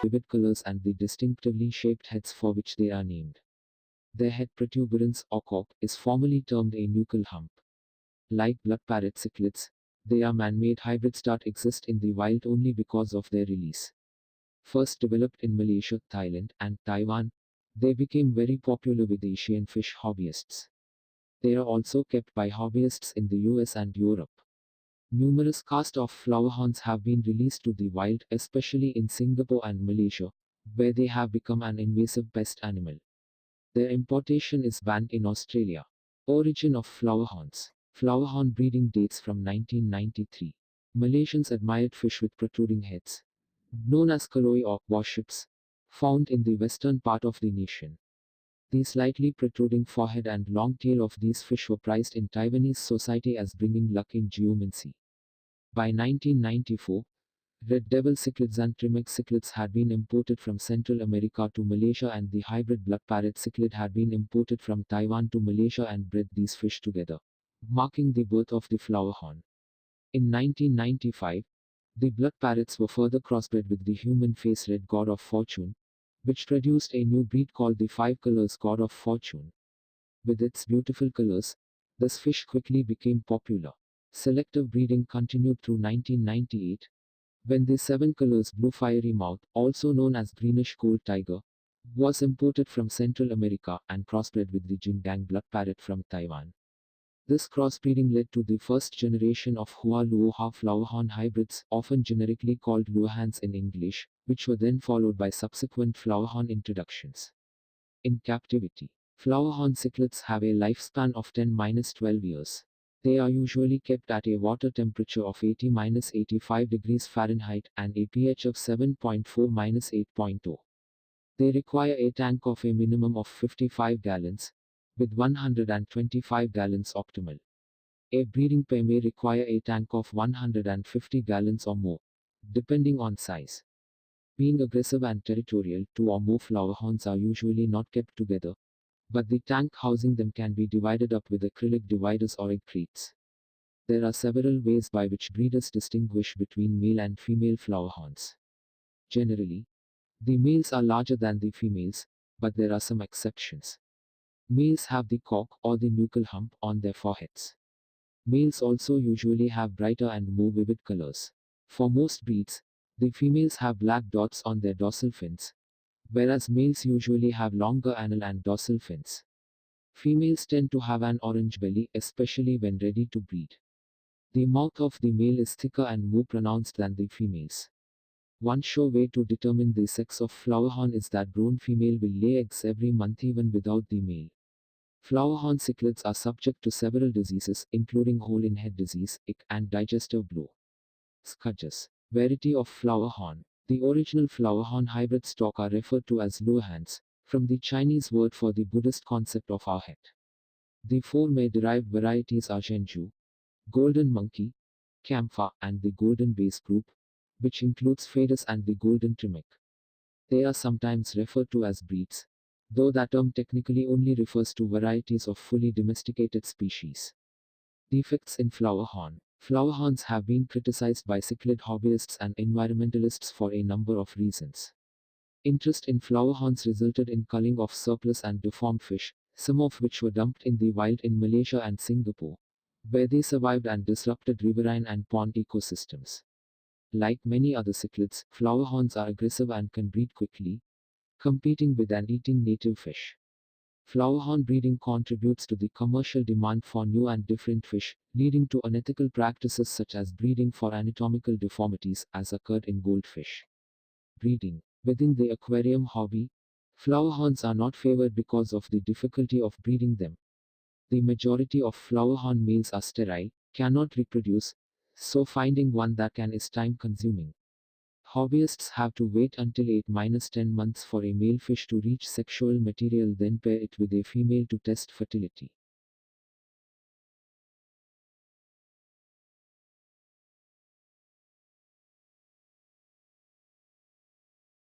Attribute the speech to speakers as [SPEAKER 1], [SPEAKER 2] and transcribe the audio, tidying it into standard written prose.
[SPEAKER 1] vivid colors and the distinctively shaped heads for which they are named. Their head protuberance, or cock, is formally termed a nuchal hump. Like blood parrot cichlids, they are man-made hybrids that exist in the wild only because of their release. First developed in Malaysia, Thailand, and Taiwan, they became very popular with Asian fish hobbyists. They are also kept by hobbyists in the US and Europe. Numerous casts of flowerhorns have been released to the wild, especially in Singapore and Malaysia, where they have become an invasive pest animal. Their importation is banned in Australia. Origin of flowerhorns. Flowerhorn breeding dates from 1993. Malaysians admired fish with protruding heads, known as kaloi or warships, found in the western part of the nation. The slightly protruding forehead and long tail of these fish were prized in Taiwanese society as bringing luck in geomancy. By 1994, red devil cichlids and Trimeg cichlids had been imported from Central America to Malaysia, and the hybrid blood parrot cichlid had been imported from Taiwan to Malaysia and bred these fish together, marking the birth of the flowerhorn. In 1995, the blood parrots were further crossbred with the human face red god of fortune, which produced a new breed called the five colors god of fortune. With its beautiful colors, this fish quickly became popular. Selective breeding continued through 1998, when the seven colors blue fiery mouth, also known as greenish gold tiger, was imported from Central America and crossbred with the Jinggang blood parrot from Taiwan. This crossbreeding led to the first generation of Hua Luoha flowerhorn hybrids, often generically called Luohans in English, which were then followed by subsequent flowerhorn introductions. In captivity, flowerhorn cichlids have a lifespan of 10–12 years. They are usually kept at a water temperature of 80–85 degrees Fahrenheit and a pH of 7.4–8.0. They require a tank of a minimum of 55 gallons, with 125 gallons optimal. A breeding pair may require a tank of 150 gallons or more, depending on size. Being aggressive and territorial, two or more flowerhorns are usually not kept together, but the tank housing them can be divided up with acrylic dividers or egg crates. There are several ways by which breeders distinguish between male and female flowerhorns. Generally, the males are larger than the females, but there are some exceptions. Males have the cock or the nuchal hump on their foreheads. Males also usually have brighter and more vivid colors. For most breeds, the females have black dots on their dorsal fins, whereas males usually have longer anal and dorsal fins. Females tend to have an orange belly, especially when ready to breed. The mouth of the male is thicker and more pronounced than the female's. One sure way to determine the sex of flowerhorn is that grown female will lay eggs every month even without the male. Flowerhorn cichlids are subject to several diseases, including hole-in-head disease, ick, and digestive blow. Scudges. Variety of flowerhorn. The original flowerhorn hybrid stock are referred to as Luohans, from the Chinese word for the Buddhist concept of our head. The four May-derived varieties are Zhenju, golden monkey, Kampha, and the golden base group, which includes Phaedus and the golden Trimeg. They are sometimes referred to as breeds, though that term technically only refers to varieties of fully domesticated species. Defects in flowerhorn. Flowerhorns have been criticized by cichlid hobbyists and environmentalists for a number of reasons. Interest in flowerhorns resulted in culling of surplus and deformed fish, some of which were dumped in the wild in Malaysia and Singapore, where they survived and disrupted riverine and pond ecosystems. Like many other cichlids, flowerhorns are aggressive and can breed quickly, competing with and eating native fish. Flowerhorn breeding contributes to the commercial demand for new and different fish, leading to unethical practices such as breeding for anatomical deformities, as occurred in goldfish. Breeding. Within the aquarium hobby, flowerhorns are not favored because of the difficulty of breeding them. The majority of flowerhorn males are sterile, cannot reproduce, so finding one that can is time-consuming. Hobbyists have to wait until 8–10 months for a male fish to reach sexual material, then pair it with a female to test fertility.